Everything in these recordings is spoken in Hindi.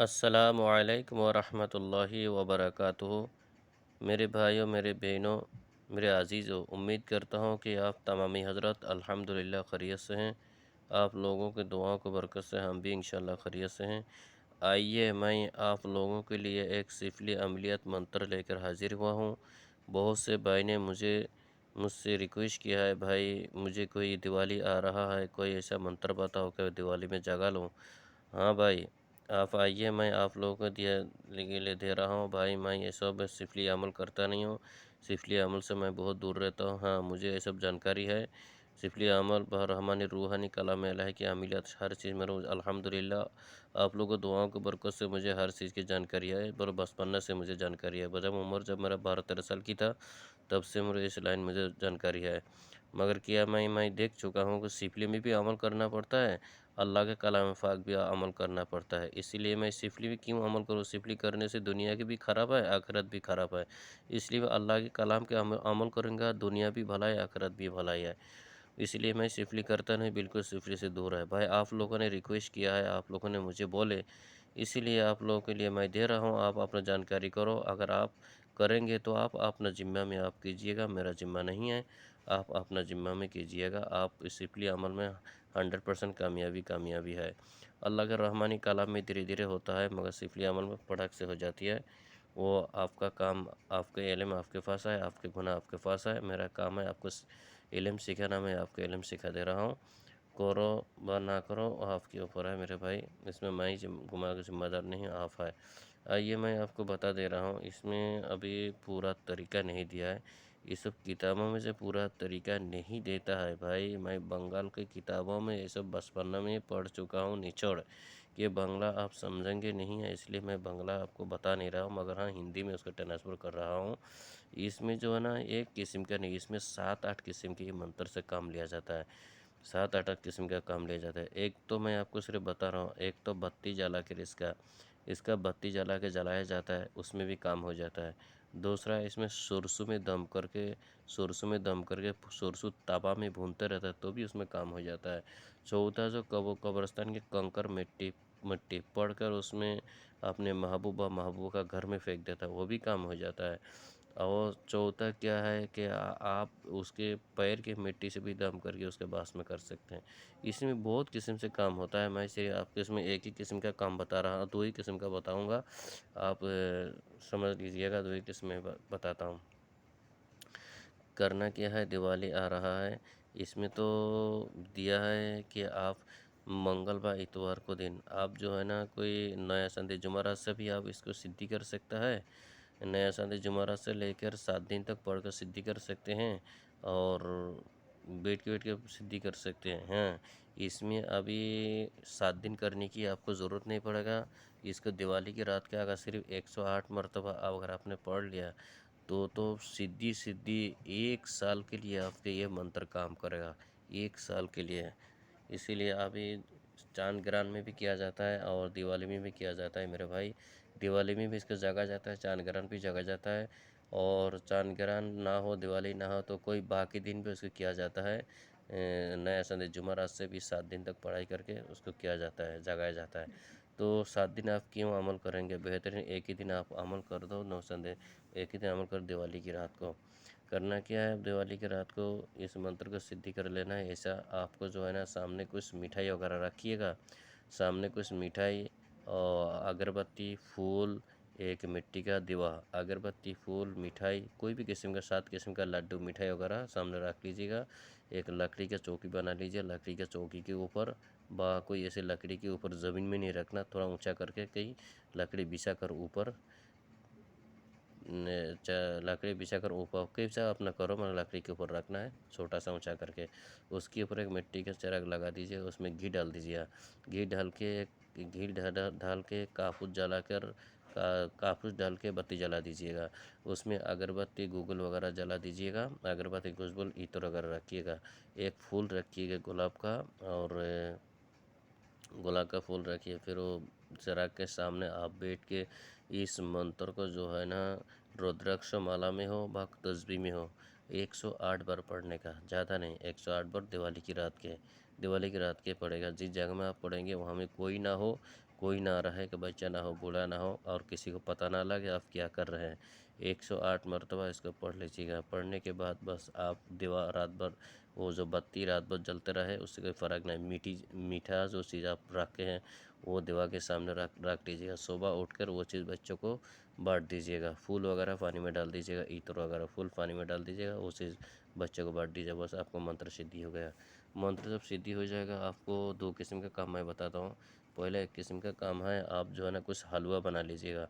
अस्सलामुअलैकुम वरहमतुल्लाहि वबरकातुहू। मेरे भाइयों, मेरे बहनों, मेरे अज़ीज़ों, उम्मीद करता हूँ कि आप तमामी हज़रत अल्हम्दुलिल्लाह खैरियत से हैं। आप लोगों की दुआओं की बरकत से हम भी इंशाअल्लाह खैरियत से हैं। आइए मैं आप लोगों के लिए एक सिफली अमलियत मंत्र लेकर हाज़िर हुआ हूँ। बहुत से भाई ने मुझसे रिक्वेस्ट किया है, भाई मुझे कोई दिवाली आ रहा है, कोई ऐसा मंत्र बताओ कि दिवाली में जगा लूँ। हाँ भाई, आप आइए, मैं आप लोगों को के लिए दे रहा हूँ। भाई मैं ये सब सिफली अमल करता नहीं हूँ, सिफली अमल से मैं बहुत दूर रहता हूँ। हाँ, मुझे ये सब जानकारी है। सिफली अमल रहमानी रूहानी कलाम इलाही की अमलियत हर चीज़ में रोज़ अल्हम्दुलिल्लाह आप लोगों की दुआओं की बरकत से मुझे हर चीज़ की जानकारी है और बचपन से मुझे जानकारी है। जब मेरा 12-13 साल की था, तब से मुझे इस लाइन मुझे जानकारी है। मगर क्या मैं देख चुका हूँ कि सिफली में भी अमल करना पड़ता है, अल्लाह के कलाम पाक भी अमल करना पड़ता है। इसीलिए मैं सिफली भी क्यों अमल करूँ? सिफली करने से दुनिया की भी ख़राब है, आखिरत भी ख़राब है। इसलिए मैं अल्लाह के कलाम के अमल करूँगा, दुनिया भी भला है, आखिरत भी भलाई है। इसलिए मैं सिफली करता नहीं, बिल्कुल सिफली से दूर है। भाई आप लोगों ने रिक्वेस्ट किया है, आप लोगों ने मुझे बोले, इसीलिए आप लोगों के लिए मैं दे रहा हूँ। आप अपना जानकारी करो। अगर आप करेंगे तो आप अपना ज़िम्मा में आप कीजिएगा, मेरा ज़िम्मा नहीं है। आप अपना ज़िम्मा में कीजिएगा। आप इस सिफली अमल में 100% कामयाबी है। अल्लाह के रहमानी कलाम में धीरे-धीरे होता है, मगर सिफली अमल में फटाक से हो जाती है। वो आपका काम, आपके इल्म आपके पास है, आपके गुनाह आपके पास है। मेरा काम है आपको इल्म सिखाना, मैं आपको इल्म सिखा दे रहा हूँ। करो व ना करो वो आपके ऊपर है मेरे भाई। इसमें मैं ही ज़िम्मेदार नहीं, आप है। आइए मैं आपको बता दे रहा हूँ। इसमें अभी पूरा तरीका नहीं दिया है। ये सब किताबों में से पूरा तरीका नहीं देता है भाई। मैं बंगाल की किताबों में ये सब बचपन में पढ़ चुका हूँ निचोड़। कि बांग्ला आप समझेंगे नहीं है, इसलिए मैं बांग्ला आपको बता नहीं रहा हूँ, मगर हाँ हिंदी में उसका ट्रांसफ़र कर रहा हूँ। इसमें जो है ना, एक किस्म का नहीं, इसमें 7-8 किस्म के मंत्र से काम लिया जाता है। 7-8 किस्म का काम लिया जाता है। एक तो मैं आपको सिर्फ बता रहा हूँ, एक तो बत्ती जला कर इसका बत्ती जला के जलाया जाता है, उसमें भी काम हो जाता है। दूसरा, इसमें सुरसों में दम करके सुरसों तवा में भूनते रहता है, तो भी उसमें काम हो जाता है। चौथा, जो कब्रिस्तान के कंकर मिट्टी मिट्टी पढ़कर उसमें अपने महबूबा का घर में फेंक देता है, वो भी काम हो जाता है। और चौथा क्या है कि आप उसके पैर की मिट्टी से भी दम करके उसके बास में कर सकते हैं। इसमें बहुत किस्म से काम होता है। मैं सिर्फ आपको इसमें एक ही किस्म का काम बता रहा हूँ, 2 ही किस्म का बताऊँगा। आप समझ लीजिएगा, 2 ही किस्में बताता हूँ। करना क्या है, दिवाली आ रहा है। इसमें तो दिया है कि आप मंगलवार इतवार को दिन आप जो है ना, कोई नया संदेश जुमेरात से भी आप इसको सिद्धि कर सकता है। नया संदेश जुमेरात से लेकर 7 दिन तक पढ़कर सिद्धि कर सकते हैं, और बैठ के सिद्धि कर सकते हैं। हाँ, इसमें अभी 7 दिन करने की आपको ज़रूरत नहीं पड़ेगा। इसको दिवाली की रात का अगर सिर्फ 108 मरतबा अगर आपने पढ़ लिया, तो सीधी-सीधी 1 साल के लिए आपके ये मंत्र काम करेगा, 1 साल के लिए। इसीलिए अभी चाँद ग्रहण में भी किया जाता है और दिवाली में भी किया जाता है मेरे भाई। दिवाली में भी इसको जगा जाता है, चाँद ग्रहण भी जगा जाता है। और चाँद ग्रहण ना हो, दिवाली ना हो, तो कोई बाकी दिन भी उसको किया जाता है। नया संदेश जुमेरात से भी 7 दिन तक पढ़ाई करके उसको किया जाता है, जगाया जाता है। तो 7 दिन आप क्यों अमल करेंगे? बेहतरीन एक ही दिन आप अमल कर दो, नौ संदेश एक ही दिन अमल कर, दिवाली की रात को। करना क्या है, दिवाली की रात को इस मंत्र को सिद्धि कर लेना है। ऐसा आपको जो है ना, सामने कुछ मिठाई वगैरह रखिएगा, सामने कुछ मिठाई और अगरबत्ती, फूल, एक मिट्टी का दिवा, अगरबत्ती, फूल, मिठाई, कोई भी किस्म का 7 किस्म का लड्डू, मिठाई वगैरह सामने रख लीजिएगा। एक लकड़ी का चौकी बना लीजिए, लकड़ी का चौकी के ऊपर कोई ऐसे लकड़ी के ऊपर ज़मीन में नहीं रखना, थोड़ा ऊंचा करके कहीं लकड़ी बिछा कर ऊपर लकड़ी बिछाकर ऊपर कैसा अपना करो, मतलब लकड़ी के ऊपर रखना है, छोटा सा ऊंचा करके। उसके ऊपर एक मिट्टी का चरख लगा दीजिए, उसमें घी डाल दीजिए। घी डाल के घी डाल के कापूस डाल के बत्ती जला दीजिएगा। उसमें अगरबत्ती गूगल वगैरह जला दीजिएगा। अगरबत्ती गूगल इत्र वगैरह रखिएगा। एक फूल रखिएगा गुलाब का, और गुलाब का फूल रखिए। फिर वो चराग के सामने आप बैठ के इस मंत्र को जो है ना, रुद्राक्ष माला में हो व तस्बीह में हो, 108 बार पढ़ने का, ज़्यादा नहीं, 108 बार दिवाली की रात के पड़ेगा। जिस जगह में आप पढ़ेंगे वहाँ में कोई ना हो, कोई ना रहे कि बच्चा ना हो, बूढ़ा ना हो और किसी को पता ना लगे आप क्या कर रहे हैं। 108 मरतबा इसको पढ़ लीजिएगा। पढ़ने के बाद बस आप दीवार रात भर, वो जो बत्ती रात भर जलते रहे उससे कोई फ़र्क नहीं। मीठा जो चीज़ आप रखे हैं वो दीवार के सामने रख दीजिएगा। सुबह उठकर वो चीज़ बच्चों को बांट दीजिएगा। फूल वगैरह पानी में डाल दीजिएगा, इत्र वगैरह फूल पानी में डाल दीजिएगा, वो चीज़ बच्चों को बांट दीजिएगा। बस आपको मंत्र सिद्धि हो गया। मंत्र जब सिद्धि हो जाएगा, आपको 2 किस्म का काम मैं बताता हूँ। पहला एक किस्म का काम है, आप जो है ना कुछ हलवा बना लीजिएगा।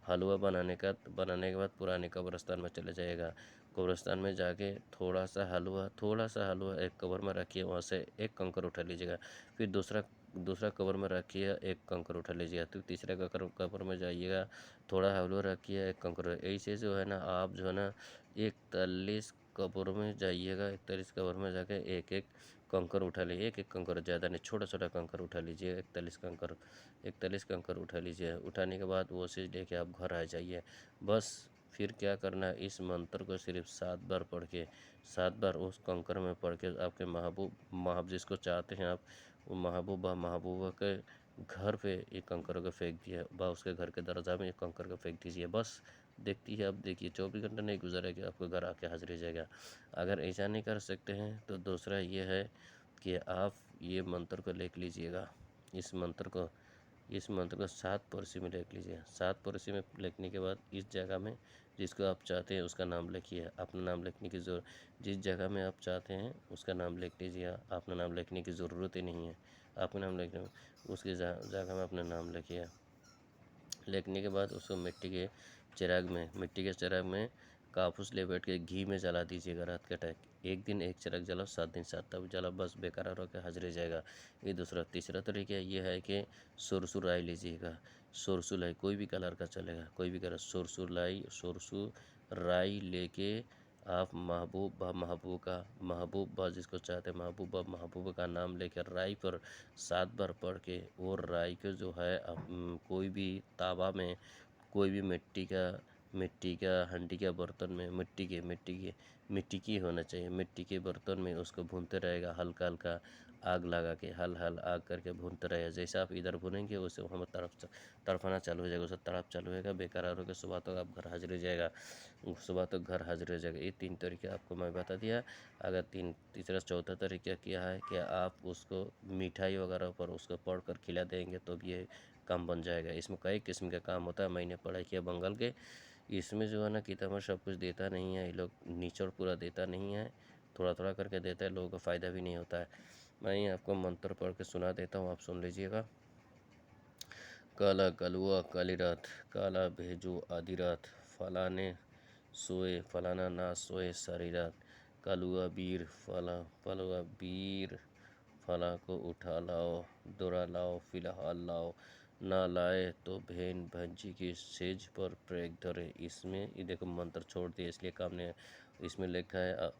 हलवा बनाने के बाद पुराने कब्रिस्तान में चले जाइएगा। कब्रिस्तान में जाके थोड़ा सा हलवा एक कब्र में रखिए, वहाँ से एक कंकर उठा लीजिएगा। फिर दूसरा कब्र में रखिए, एक कंकर उठा लीजिएगा। तो तीसरा कब्र में जाइएगा, थोड़ा हलवा रखिए, एक कंकर। ऐसे जो है ना आप जो है ना 41 कब्र में जाइएगा। 41 कब्र में जाके एक एक कंकर उठा लीजिए। एक एक कंकर, ज़्यादा नहीं, छोटा छोटा कंकर उठा लीजिए। 41 कंकर उठा लीजिए। उठाने के बाद वो चीज़ लेके आप घर आ जाइए। बस फिर क्या करना है, इस मंत्र को सिर्फ 7 बार पढ़ के, 7 बार उस कंकर में पढ़ के आपके महबूब जिसको चाहते हैं आप, वो महबूबा के घर पे एक कंकर को फेंक दिया, उसके घर के दरवाज़ा में एक कंकर को फेंक दीजिए। बस देखती है, अब देखिए 24 घंटा नहीं गुजरेगा आपको घर आके हाजिर हो जाएगा। अगर ऐसा नहीं कर सकते हैं तो दूसरा ये है कि आप ये मंत्र को लिख लीजिएगा। इस मंत्र को 7 पोर्शी में लिख लीजिए। 7 पोर्शी में लिखने के बाद इस जगह में जिसको आप चाहते हैं उसका नाम लिखिए। अपना नाम लिखने की जिस जगह में आप चाहते हैं उसका नाम लिख लीजिए। अपना नाम लिखने की ज़रूरत ही नहीं है। आपका नाम लिखने उसकी जगह में अपना नाम लिखिए। लिखने के बाद उसको मिट्टी के चिराग में कापूस ले बैठ के घी में जला दीजिएगा रात के टाइम। एक दिन एक चिराग जलाओ, 7 दिन 7 तब जला, बस बेकरार होकर हाजिर हो जाएगा। ये दूसरा। तीसरा तरीका ये है कि सुरसुर राई लीजिएगा। सुरसुर राई कोई भी कलर का चलेगा, कोई भी कलर। सुरसुर राई लेके आप महबूब बा जिसको चाहते हैं, महबूब का नाम लेकर राई पर 7 बार पढ़ के, और राई को जो है कोई भी तावा में, कोई भी मिट्टी का हंडी का बर्तन में, मिट्टी की होना चाहिए। मिट्टी के बर्तन में उसको भूनते रहेगा, हल्का हल्का आग लगा के, हल आग करके भूनते रहेगा। जैसे आप इधर भुनेंगे वैसे वहाँ तड़फना चालू हो जाएगा, उससे तड़प चालू होगा। बेकरार होकर सुबह तक आप घर हाजिर हो जाएगा। ये 3 तरीके आपको मैं बता दिया। अगर तीसरा चौथा तरीका क्या है कि आप उसको मिठाई वगैरह पर उसको पढ़ कर खिला देंगे तो भी ये काम बन जाएगा। इसमें कई किस्म का काम होता है। मैंने पढ़ाई किया बंगाल के। इसमें जो है ना किताब में सब कुछ देता नहीं है, ये लोग निचोड़ पूरा देता नहीं है, थोड़ा थोड़ा करके देता है, लोगों को फ़ायदा भी नहीं होता है। मैं आपको मंत्र पढ़ के सुना देता हूँ, आप सुन लीजिएगा। काला कलुआ काली रात, काला भेजो आधी रात, फलाना ना सोए सारी रात, पलुआ बीर फला को उठा लाओ, दोरा लाओ फिलहाल लाओ, ना लाए तो भेन भंजी की सेज पर प्रेग धरे। इसमें ये देखो मंत्र छोड़ दिए इसलिए काम नहीं है। इसमें लिखा है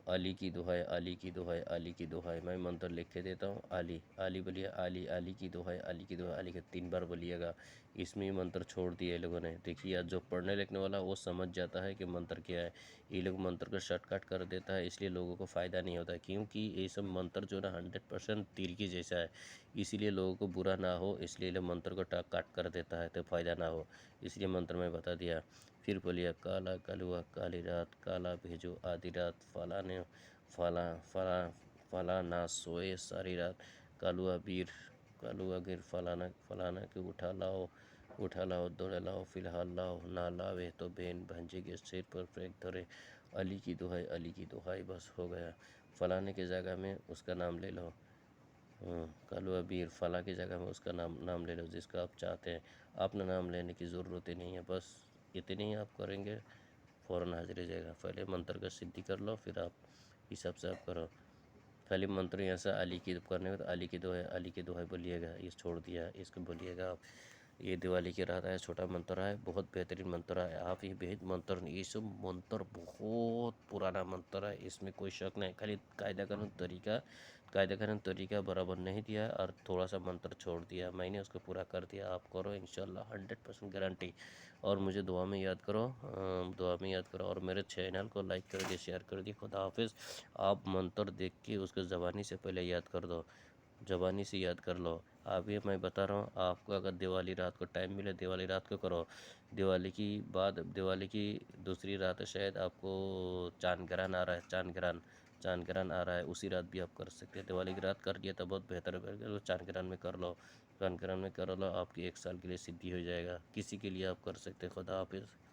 अली की दुहाई, अली की दुहाई, अली की दुहाई। मैं मंत्र लिख के देता हूँ। अली बोलिए, अली की दुहाई, अली की दुहाई, अली के 3 बार बोलिएगा। इसमें मंत्र छोड़ दिए लोगों ने। देखिए जो पढ़ने लिखने वाला वो समझ जाता है कि मंत्र क्या है। ये लोग मंत्र को शॉर्टकट कर देता है, इसलिए लोगों को फ़ायदा नहीं होता है। क्योंकि ये सब मंत्र जो ना 100% तीर की जैसा है, इसीलिए लोगों को बुरा ना हो, इसलिए लोग मंत्र को काट कर देता है तो फ़ायदा ना हो, इसलिए मंत्र में बता दिया। फिर बोलिए, काला कलुआ काली रात, काला भेजो आधी रात, फला फला फला ना सोए सारी रात, कलुआ गिर फलाना के उठा लाओ दौड़े लाओ फिलहाल लाओ, ना लावे तो बेन भंजे के सिर पर फेंक धरे, अली की दुहाई, अली की दुहाई। बस हो गया। फलाने की जगह में उसका नाम ले लो। कलुआ बीर फला की जगह में उसका नाम ले लो जिसका आप चाहते हैं। अपना नाम लेने की ज़रूरत ही नहीं है। बस इतनी ही आप करेंगे, फ़ौरन हाजिर हो जाएगा। पहले मंत्र का सिद्धि कर लो, फिर आप हिसाब से आप करो। खाली मंत्र यहाँ से अली की करने में तो अली की दुहाई बोलिएगा। ये छोड़ दिया, इसको बोलिएगा आप। ये दिवाली की रात है, छोटा मंत्र है, बहुत बेहतरीन मंत्र है। आप ये बेहद मंत्र नहीं, ये सब मंत्र बहुत पुराना मंत्र है, इसमें कोई शक नहीं। खाली कायदा कानून तरीका बराबर नहीं दिया और थोड़ा सा मंत्र छोड़ दिया। मैंने उसको पूरा कर दिया। आप करो इंशाल्लाह, 100% गारंटी। और मुझे दुआ में याद करो, और मेरे चैनल को लाइक कर दिए, शेयर कर दिए। खुदा हाफिज़। आप मंत्र देख के उसको ज़बानी से पहले याद कर दो, ज़बानी से याद कर लो। आप ये मैं बता रहा हूँ, आपको अगर दिवाली रात को टाइम मिले दिवाली रात को करो। दिवाली की दूसरी रात है शायद आपको चांद ग्रहण आ रहा है, चांद ग्रहण आ रहा है, उसी रात भी आप कर सकते हैं। दिवाली की रात कर लिया तो बहुत बेहतर है, वो चांद ग्रहण में कर लो। चांद ग्रहण में कर लो, आपकी 1 साल के लिए सिद्धि हो जाएगा। किसी के लिए आप कर सकते हैं। खुदा हाफिज़।